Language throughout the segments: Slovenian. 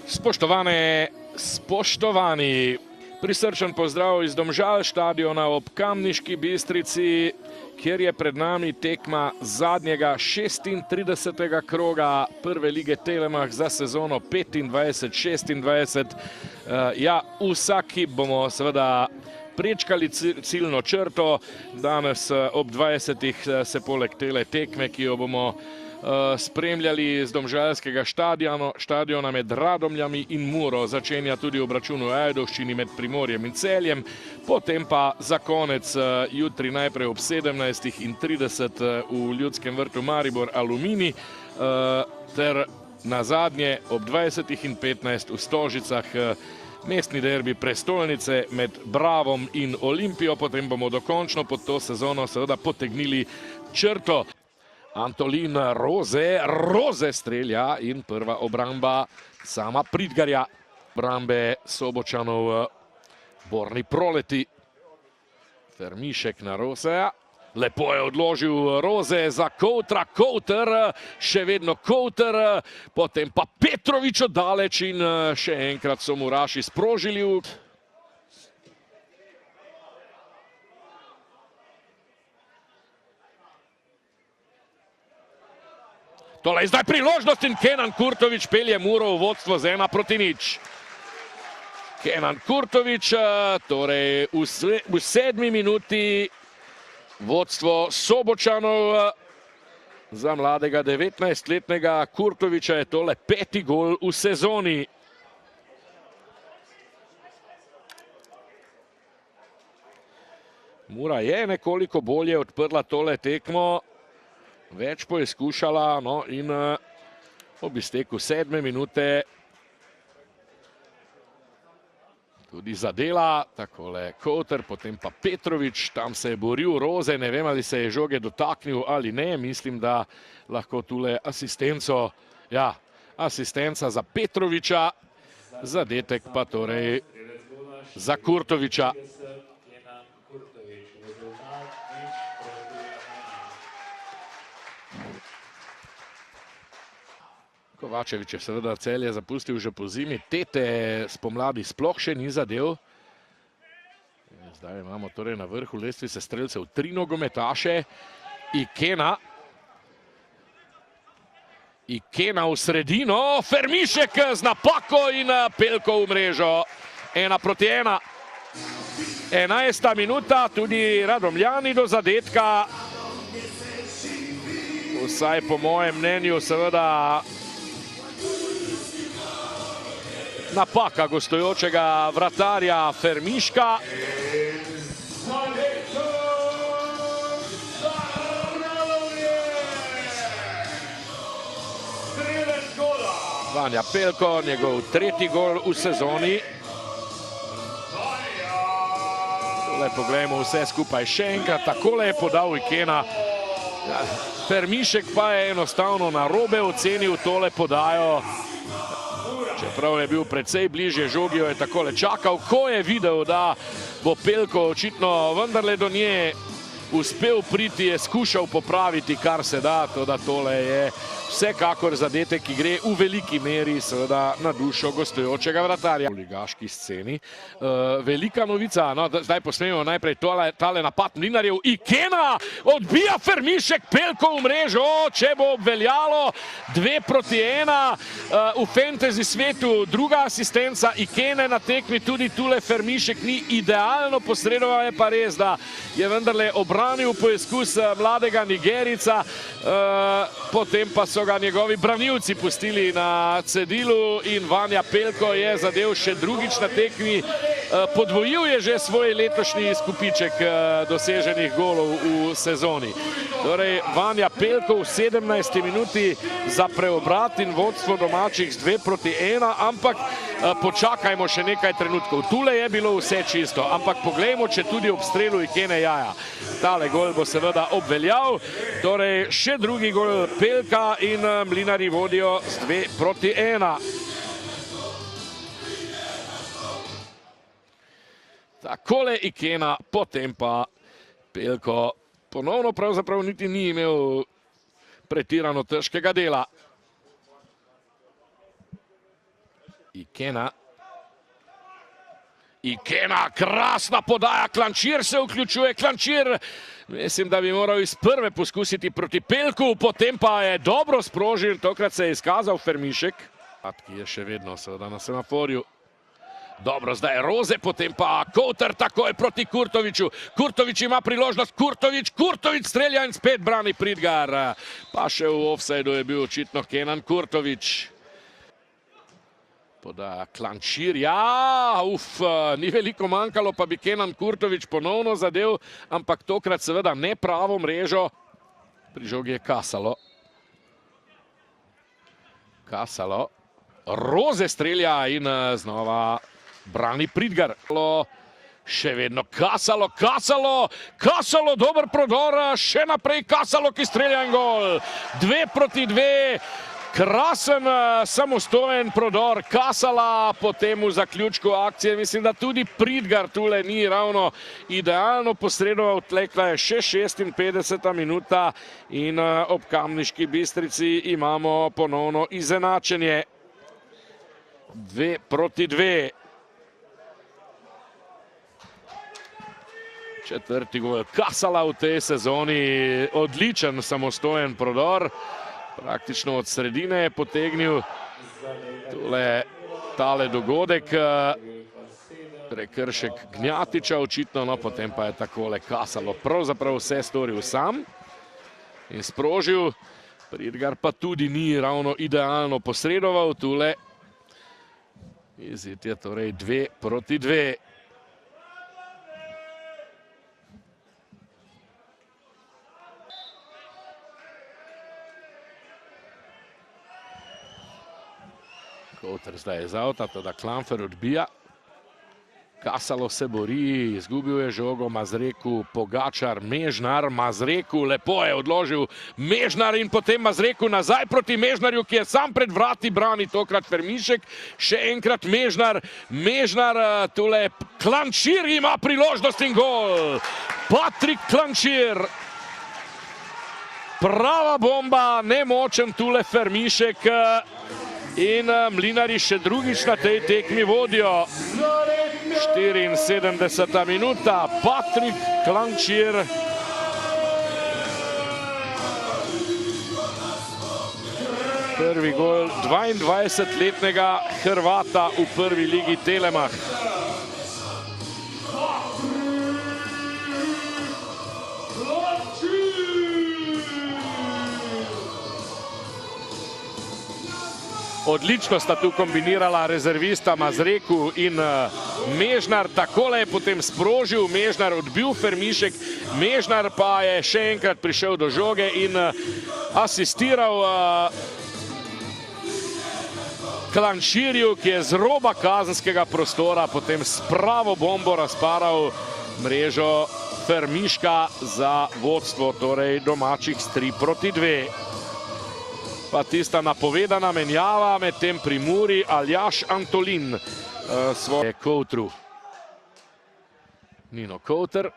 Spoštovani, prisrčen pozdrav iz Domžal štadiona ob Kamniški Bistrici, kjer je pred nami tekma zadnjega 36. kroga prve lige Telemach za sezono 25-26. Ja, vsaki bomo seveda prečkali ciljno črto. Danes ob 20. se poleg tele tekme, ki jo bomo spremljali z domžalskega štadiona med Radomljami in Muro, začenja tudi obračun v Ajdovščini med Primorjem in Celjem, potem pa za konec jutri najprej ob 17:30 v Ljudskem vrtu Maribor Aluminij ter nazadnje ob 20:15 v Stožicah mestni derbi prestolnice med Bravom in Olimpijo. Potem bomo dokončno pod to sezono seveda potegnili črto. Antolin Roze strelja in prva obramba sama Pridgarja. Obrambe Sobočanov Borni Proleti. Fermišek na Rozeja. Lepo je odložil Roze za Koutra. Kouter, še vedno Kouter. Potem pa Petrovič oddaleč in še enkrat so Muraši sprožili. Tole je zdaj priložnost in Kenan Kurtovič pelje Muro v vodstvo z 1:0. Kenan Kurtovič, torej v 7. minuti vodstvo Sobočanov. Za mladega 19-letnega Kurtoviča je tole 5. gol v sezoni. Mura je nekoliko bolje odprla tole tekmo. Več poizkušala, no in ob izteku 7. minute tudi zadela, takole Kouter, potem pa Petrovič, tam se je boril Roze, ne vem, ali se je žoge dotaknil ali ne, mislim, da lahko tule asistenco, ja, asistenca za Petroviča, zadetek pa torej za Kurtoviča. Kovačevič je seveda Celje zapustil že po zimi, Tete spomladi sploh še ni zadev. Zdaj imamo torej na vrhu lestvice strelcev 3 nogometaše. Ikena v sredino, Fermišek z napako in Pelko v mrežo. 1:1. 11. minuta, tudi Radomljani do zadetka. Vsaj po mojem mnenju seveda napaka gostujočega vratarja Fermiška. Vanja Pelko, njegov 3. gol v sezoni. Tole poglejmo vse skupaj še enkrat, takole je podal Ikena. Fermišek pa je enostavno narobe ocenil tole podajo. Čeprav je bil precej bližje žogi, jo je takole čakal. Ko je videl, da bo Pelko očitno vendarle do nje uspel priti, je skušal popraviti, kar se da. Toda tole je vsekakor zadetek, ki gre v veliki meri seveda na dušo gostujočega vratarja. V ligaški sceni. Velika novica, no zdaj posmemo najprej tale napad Mlinarjev. Ikena odbija Fermišek, Pelko v mrežo, če bo obveljalo 2:1. V fantasy svetu druga asistenca Ikene na tekmi, tudi tule Fermišek ni idealno posredoval, je pa res, da je vendarle obranil poizkus mladega Nigerica, potem pa so ga njegovi branilci pustili na cedilu in Vanja Pelko je zadev še drugič na tekmi. Podvojil je že svoj letošnji izkupiček doseženih golov v sezoni. Torej, Vanja Pelko v 17. minuti za preobrat in vodstvo domačih z 2:1, ampak počakajmo še nekaj trenutkov. Tule je bilo vse čisto, ampak poglejmo, če tudi ob strelu Ikene jaja. Tale gol bo seveda obveljal. Torej, še drugi gol Pelka in Mlinarji vodijo z 2:1. Takole Ikena, potem pa Pelko ponovno pravzaprav niti ni imel pretirano težkega dela. Ikena. Ikena, krasna podaja, Klančir se vključuje, Klančir. Mislim, da bi moral iz prve poskusiti proti Pelku, potem pa je dobro sprožil, tokrat se je izkazal Fermišek. Ki je še vedno seveda na semaforju. Dobro, zdaj je Roze, potem pa Kouter takoj proti Kurtoviču. Kurtovič ima priložnost, Kurtovič strelja in spet brani Pridgar. Pa še v ofsajdu je bil očitno Kenan Kurtovič. Podaja Klančir, ja, ni veliko manjkalo, pa bi Kenan Kurtovič ponovno zadev, ampak tokrat seveda ne pravo mrežo. Pri žogi je Kasalo. Kasalo. Roze strelja in znova brani Pridgar. Še vedno Kasalo, dober prodor, še naprej Kasalo, ki strelja in gol. 2 proti 2. Krasen, samostojen prodor Kasala, potem v zaključku akcije. Mislim, da tudi Pridgar tule ni ravno idealno posredoval. Tlekla je še 56. minuta in ob Kamniški Bistrici imamo ponovno izenačenje. 2 proti 2. Četrti gol Kasala v tej sezoni. Odličen samostojen prodor. Praktično od sredine je potegnil tale dogodek. Prekršek Gnjatiča očitno, no potem pa je takole Kasalo pravzaprav vse storil sam in sprožil. Pridgar pa tudi ni ravno idealno posredoval tule. Izid je torej 2 proti 2. Kouter zdaj je iz avta, teda Klamfer odbija. Kasalo se bori, izgubil je žogo, Mazreku, Pogačar, Mežnar, Mazreku, lepo je odložil Mežnar in potem Mazreku nazaj proti Mežnarju, ki je sam pred vrati, brani tokrat Fermišek, še enkrat Mežnar, tule Klančir ima priložnost in gol. Patrik Klančir. Prava bomba, nemočen tule Fermišek. In Mlinari še drugič na tej tekmi vodijo. 74. minuta, Patrik Klančir. Prvi gol 22-letnega Hrvata v prvi ligi Telemach. Odlično sta tu kombinirala rezervista Mazreku in Mežnar. Takole je potem sprožil Mežnar, odbil Fermišek. Mežnar pa je še enkrat prišel do žoge in asistiral Klančirju, ki je z roba kazenskega prostora potem s pravo bombo razparal mrežo Fermiška za vodstvo, torej domačih s 3 proti 2. Pa tista napovedana menjava med tem pri Muri, Aljaš Antolin svoje Koutru. Nino Kouter.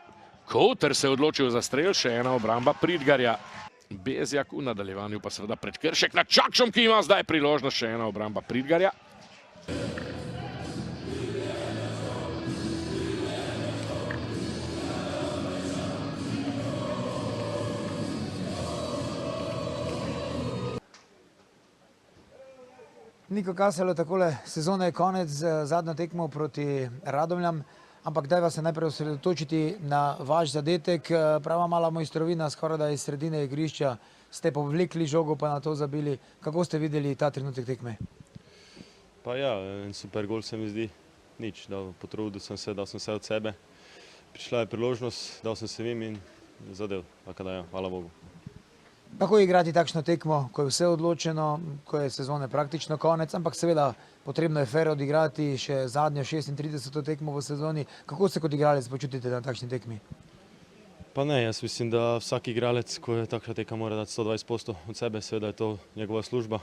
Kouter se je odločil za strel, še ena obramba Pridgarja. Bezjak v nadaljevanju pa seveda prekršek nad Čakšom, ki ima zdaj priložnost, še ena obramba Pridgarja. Niko Kasalo, takole sezone je konec, zadnjo tekmo proti Radomljam, ampak dajva se najprej osredotočiti na vaš zadetek. Prava mala mojstrovina, skoraj da iz sredine igrišča ste povlekli žogo, pa na to zabili. Kako ste videli ta trenutek tekme? Pa ja, en super gol se mi zdi. Nič, potrudil sem se, dal sem se od sebe. Prišla je priložnost, dal sem se vim in zadev. Tako da ja, hvala Bogu. Kako je igrati takšno tekmo, ko je vse odločeno, ko je sezone praktično konec, ampak seveda potrebno je fer odigrati še zadnjo 36. tekmo v sezoni. Kako se kot igralec počutite na takšni tekmi? Pa ne, jaz mislim, da vsak igralec, ko je takšna tekma, mora dati 120% od sebe, seveda je to njegova služba.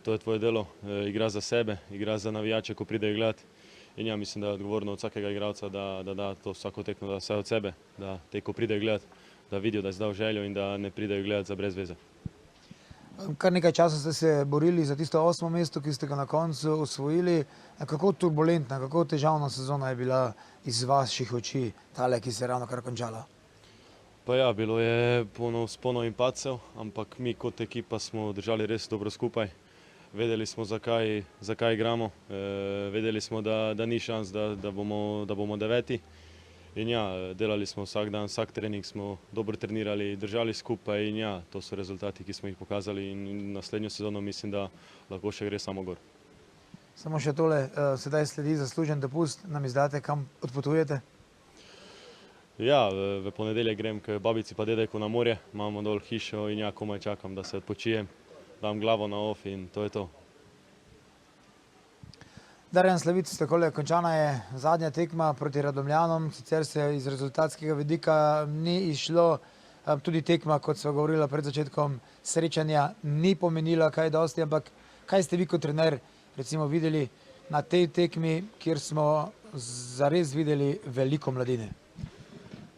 To je tvoje delo, igra za sebe, igra za navijače, ko pridejo gledati. In ja, mislim, da je odgovorno od vsakega igralca, da da to vsako tekmo, da vse od sebe, da te, ko pridejo gledati, da vidijo, da je zdal željo in da ne pridejo gledati za brez veze. Kar nekaj časa ste se borili za tisto 8. mesto, ki ste ga na koncu osvojili. Kako turbulentna, kako težavna sezona je bila iz vaših oči, tale, ki se je ravno kar končala? Pa ja, bilo je polno vzponov in padcev, ampak mi kot ekipa smo držali res dobro skupaj. Vedeli smo, zakaj igramo, vedeli smo, da ni šans, da bomo 9. In ja, delali smo vsak dan, vsak trening smo dobro trenirali, držali skupaj in ja, to so rezultati, ki smo jih pokazali in naslednjo sezono mislim, da lahko še gre samo gor. Samo še tole, sedaj sledi zaslužen dopust, nam izdate, kam odpotujete? Ja, v ponedeljek grem k babici pa dedejku na morje, imamo dol hišo in ja, komaj čakam, da se odpočijem, dam glavo na off in to je to. Darjan Slavic, takole končana je zadnja tekma proti Radomljanom, sicer se iz rezultatskega vidika ni izšlo, tudi tekma, kot sva govorila pred začetkom srečanja, ni pomenila kaj dosti, ampak kaj ste vi kot trener recimo videli na tej tekmi, kjer smo zares videli veliko mladine?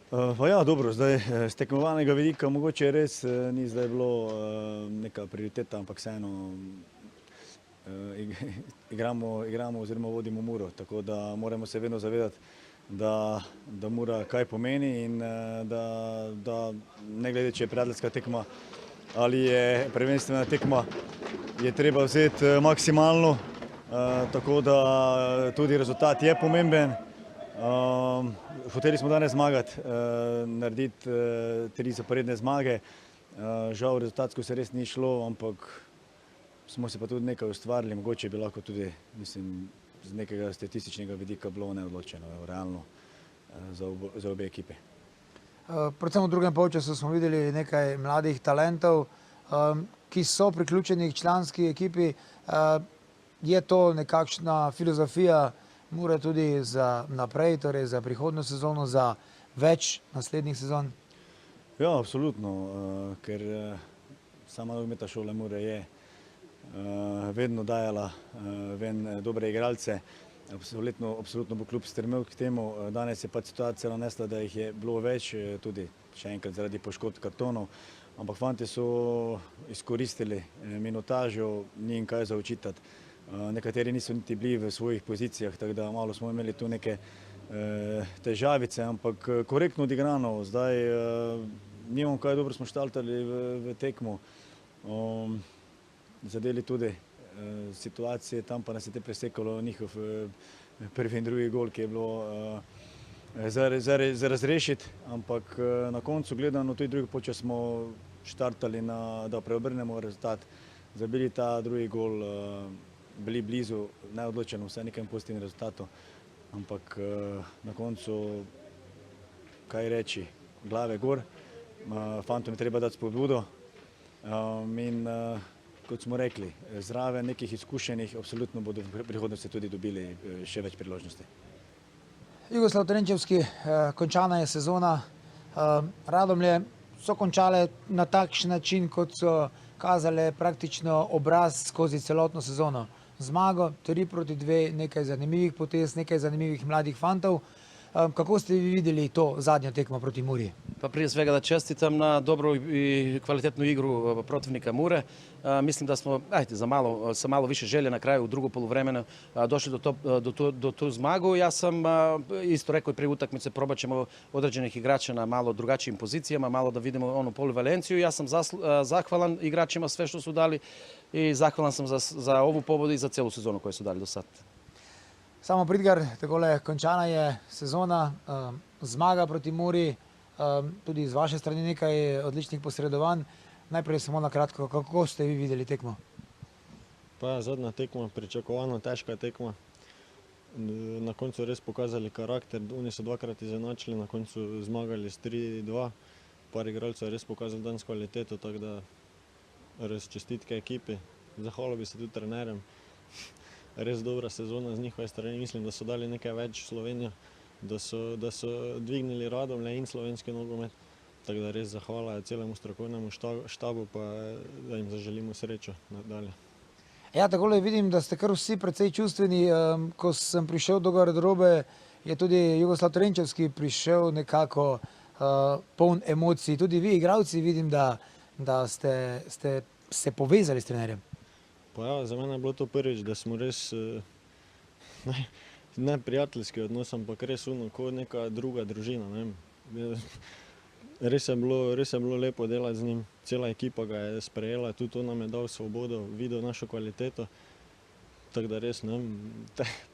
Pa ja, dobro, zdaj z tekmovalnega vidika mogoče res ni zdaj bilo neka prioriteta, ampak vseeno igramo oziroma vodimo Muro, tako da moramo se vedno zavedati, da Mura kaj pomeni in da ne glede, če je prijateljska tekma ali je prvenstvena tekma, je treba vzeti maksimalno, tako da tudi rezultat je pomemben. Hoteli smo danes zmagati, narediti 3 zaporedne zmage, žal rezultatsko se res ni šlo, ampak smo se pa tudi nekaj ustvarili, mogoče bi lahko tudi, mislim, z nekega statističnega vidika bilo neodločeno, realno, za obe ekipe. Predvsem v drugem polčasu smo videli nekaj mladih talentov, ki so priključeni k članski ekipi. Je to nekakšna filozofija Mure tudi za naprej, torej za prihodnjo sezono, za več naslednjih sezon? Ja, absolutno, ker sama nogometna šola Mure je vedno dajala ven dobre igralce. Absolutno bo klub stremel k temu. Danes je pač situacija nanesla, da jih je bilo več, tudi še enkrat zaradi poškodb kartonov, ampak fantje so izkoristili minutažo, ni jim kaj za očitati. Nekateri niso niti bili v svojih pozicijah, tako da malo smo imeli tu neke težavice, ampak korektno odigrano. Zdaj nimam kaj, dobro smo štartali v tekmo. Zadeli tudi situacije, tam pa nas je te presekalo njihov prvi in drugi gol, ki je bilo za razrešiti, ampak na koncu gledano tudi drugi polčas smo štartali, da preobrnemo rezultat, zabili ta drugi gol, bili blizu neodločeno, vsaj nekem pozitivnim rezultatom, ampak na koncu, kaj reči, glave gor, fantom je treba dati spodbudo in kot smo rekli, zraven nekih izkušenih, absolutno bodo v prihodnosti tudi dobili še več priložnosti. Jugoslav Trenčevski, končana je sezona. Radomlje so končale na takšen način, kot so kazale praktično obraz skozi celotno sezono. Zmago, 3-2, nekaj zanimivih potez, nekaj zanimivih mladih fantov. Kako ste vi videli to zadnjo tekmo proti Muri? Pa prije svega da čestitam na dobru i kvalitetnu igru protivnika Mure. Mislim da smo sa malo više želje na kraju u drugo poluvremenu došli do tu zmagu. Ja sam isto rekao i prije utakmice, probat ćemo određenih igrača na malo drugačijim pozicijama, malo da vidimo onu polivalenciju. Ja sam zahvalan igračima sve što su dali i zahvalan sam za ovu pobedu i za cijelu sezonu koju su dali do sad. Samo Pridgar, takole končana je sezona, zmaga proti Muri, tudi z vaše strani nekaj odličnih posredovanj. Najprej samo na kratko, kako ste vi videli tekmo? Pa zadnja tekma, pričakovano težka tekma. Na koncu res pokazali karakter, oni so dvakrat izenačili, na koncu zmagali s 3-2. Par igralcev je res pokazali danes kvaliteto, tako da res čestitke ekipi. Zahvalil bi se tudi trenerjem. Res dobra sezona z njihove strani, mislim, da so dali nekaj več Slovenijo, da so dvignili Radomlje in slovenski nogomet. Tako da res zahvala celemu strokovnemu štabu, pa da jim zaželimo srečo nadalje. Ja, takole vidim, da ste kar vsi precej čustveni. Ko sem prišel do garderobe, je tudi Jugoslav Trenčevski prišel nekako poln emocij. Tudi vi, igralci, vidim, da ste se povezali s trenerjem? Pa ja, za mene je bilo to prvič, da smo res ne prijateljski odnos, ampak res kot neka druga družina. Ne vem. Res je bilo lepo delati z njim, cela ekipa ga je sprejela, tudi on nam je dal svobodo, videl našo kvaliteto. Tako da res, ne vem,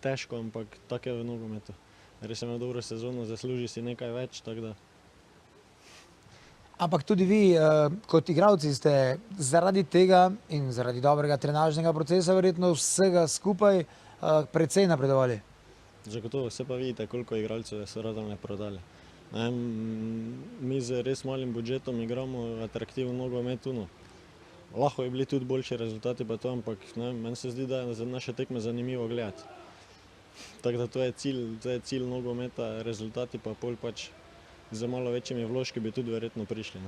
težko, ampak tako je v nogometu. Res je imel dobro sezono, zasluži si nekaj več, tako da. Ampak tudi vi kot igralci ste zaradi tega in zaradi dobrega trenažnega procesa verjetno vsega skupaj precej napredovali. Zagotovo, vse pa vidite, koliko igralcev so Radomlje prodali. Mi z res malim budžetom igramo atraktiven nogomet. Lahko je bili tudi boljši rezultati, pa to, ampak meni se zdi, da je za naše tekme zanimivo gledati. Tako da to je cilj nogometa, rezultati pa pol pač z malo večjimi vložki bi tudi verjetno prišli.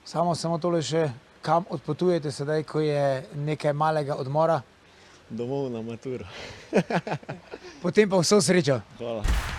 Samo tole še, kam odpotujete sedaj, ko je nekaj malega odmora? Domov na maturo. Potem pa vso srečo. Hvala.